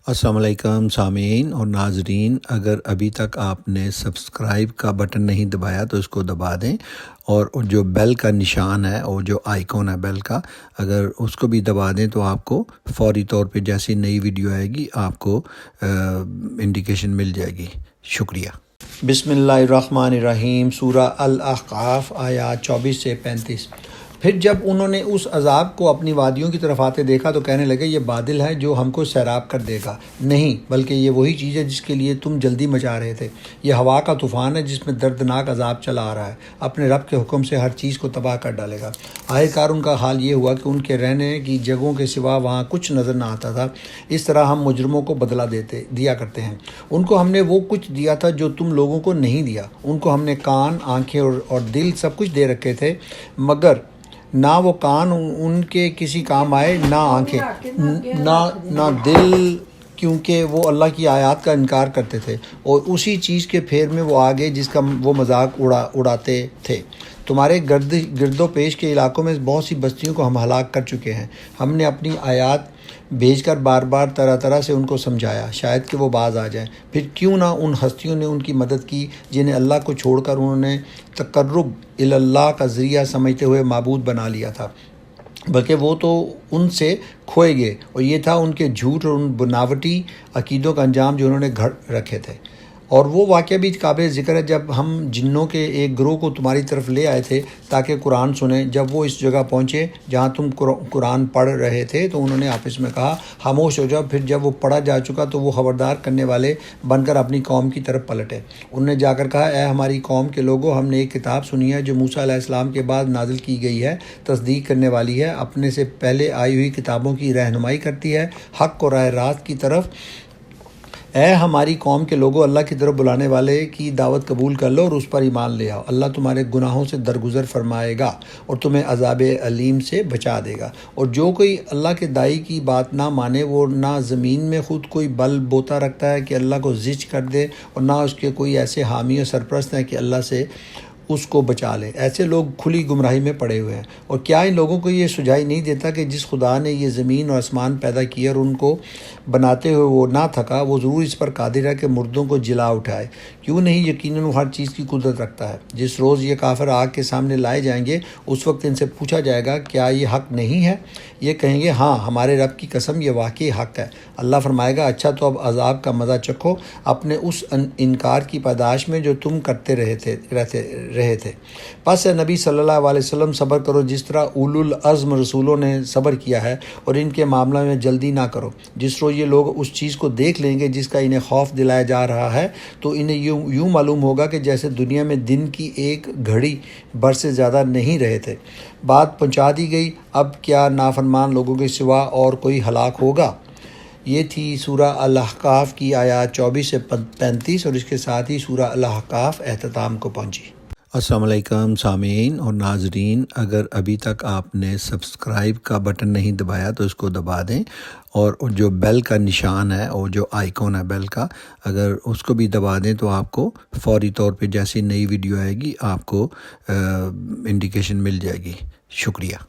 السلام علیکم سامعین اور ناظرین، اگر ابھی تک آپ نے سبسکرائب کا بٹن نہیں دبایا تو اس کو دبا دیں، اور جو بیل کا نشان ہے اور جو آئیکن ہے بیل کا، اگر اس کو بھی دبا دیں تو آپ کو فوری طور پہ جیسی نئی ویڈیو آئے گی آپ کو انڈیکیشن مل جائے گی۔ شکریہ۔ بسم اللہ الرحمن الرحیم۔ سورہ الاحقاف آیات 24 سے 35۔ پھر جب انہوں نے اس عذاب کو اپنی وادیوں کی طرف آتے دیکھا تو کہنے لگے، یہ بادل ہے جو ہم کو سیراب کر دے گا۔ نہیں، بلکہ یہ وہی چیز ہے جس کے لیے تم جلدی مچا رہے تھے۔ یہ ہوا کا طوفان ہے جس میں دردناک عذاب چلا آ رہا ہے، اپنے رب کے حکم سے ہر چیز کو تباہ کر ڈالے گا۔ آخرکار ان کا حال یہ ہوا کہ ان کے رہنے کی جگہوں کے سوا وہاں کچھ نظر نہ آتا تھا۔ اس طرح ہم مجرموں کو بدلہ دیا کرتے ہیں۔ ان کو ہم نے وہ کچھ دیا تھا جو تم لوگوں کو نہیں دیا۔ ان کو ہم نے کان، آنکھیں اور دل سب کچھ دے رکھے تھے، مگر نہ وہ کان ان کے کسی کام آئے، نہ آنکھیں، نہ دل، کیونکہ وہ اللہ کی آیات کا انکار کرتے تھے اور اسی چیز کے پھیر میں وہ آگے جس کا وہ مذاق اڑاتے تھے۔ تمہارے گرد و پیش کے علاقوں میں بہت سی بستیوں کو ہم ہلاک کر چکے ہیں۔ ہم نے اپنی آیات بھیج کر بار بار طرح طرح سے ان کو سمجھایا، شاید کہ وہ باز آ جائیں۔ پھر کیوں نہ ان ہستیوں نے ان کی مدد کی جنہیں اللہ کو چھوڑ کر انہوں نے تقرب اللہ کا ذریعہ سمجھتے ہوئے معبود بنا لیا تھا، بلکہ وہ تو ان سے کھوئے گئے، اور یہ تھا ان کے جھوٹ اور ان بناوٹی عقیدوں کا انجام جو انہوں نے گھڑ رکھے تھے۔ اور وہ واقعہ بھی قابل ذکر ہے جب ہم جنوں کے ایک گروہ کو تمہاری طرف لے آئے تھے تاکہ قرآن سنیں۔ جب وہ اس جگہ پہنچے جہاں تم قرآن پڑھ رہے تھے تو انہوں نے آپس میں کہا، خاموش ہو جاؤ۔ پھر جب وہ پڑھا جا چکا تو وہ خبردار کرنے والے بن کر اپنی قوم کی طرف پلٹے۔ انہوں نے جا کر کہا، اے ہماری قوم کے لوگوں، ہم نے ایک کتاب سنی ہے جو موسیٰ علیہ السلام کے بعد نازل کی گئی ہے، تصدیق کرنے والی ہے، اپنے سے پہلے آئی ہوئی کتابوں کی رہنمائی کرتی ہے، حق اور راہ راست کی طرف۔ اے ہماری قوم کے لوگوں، اللہ کی طرف بلانے والے کی دعوت قبول کر لو اور اس پر ایمان لے آؤ۔ اللہ تمہارے گناہوں سے درگزر فرمائے گا اور تمہیں عذاب علیم سے بچا دے گا۔ اور جو کوئی اللہ کے داعی کی بات نہ مانے، وہ نہ زمین میں خود کوئی بل بوتا رکھتا ہے کہ اللہ کو زج کر دے، اور نہ اس کے کوئی ایسے حامی اور سرپرست ہیں کہ اللہ سے اس کو بچا لے۔ ایسے لوگ کھلی گمراہی میں پڑے ہوئے ہیں۔ اور کیا ان لوگوں کو یہ سجائی نہیں دیتا کہ جس خدا نے یہ زمین اور آسمان پیدا کیا اور ان کو بناتے ہوئے وہ نہ تھکا، وہ ضرور اس پر قادر ہے کہ مردوں کو جلا اٹھائے؟ کیوں نہیں، یقیناً وہ ہر چیز کی قدرت رکھتا ہے۔ جس روز یہ کافر آگ کے سامنے لائے جائیں گے، اس وقت ان سے پوچھا جائے گا، کیا یہ حق نہیں ہے؟ یہ کہیں گے، ہاں، ہمارے رب کی قسم یہ واقعی حق ہے۔ اللہ فرمائے گا، اچھا تو اب عذاب کا مزہ چکھو اپنے اس انکار کی پاداش میں جو تم کرتے رہے تھے۔ پس اے نبی صلی اللہ علیہ وسلم، صبر کرو جس طرح اولو العزم رسولوں نے صبر کیا ہے، اور ان کے معاملہ میں جلدی نہ کرو۔ جس روز یہ لوگ اس چیز کو دیکھ لیں گے جس کا انہیں خوف دلایا جا رہا ہے، تو انہیں یوں معلوم ہوگا کہ جیسے دنیا میں دن کی ایک گھڑی بھر سے زیادہ نہیں رہے تھے۔ بات پہنچا دی گئی، اب کیا نافرمان لوگوں کے سوا اور کوئی ہلاک ہوگا؟ یہ تھی سورہ الاحقاف کی آیات 24 سے 35، اور اس کے ساتھ ہی سورہ الاحقاف اختتام کو پہنچی۔ السلام علیکم سامعین اور ناظرین، اگر ابھی تک آپ نے سبسکرائب کا بٹن نہیں دبایا تو اس کو دبا دیں، اور جو بیل کا نشان ہے اور جو آئیکن ہے بیل کا، اگر اس کو بھی دبا دیں تو آپ کو فوری طور پہ جیسی نئی ویڈیو آئے گی آپ کو انڈیکیشن مل جائے گی۔ شکریہ۔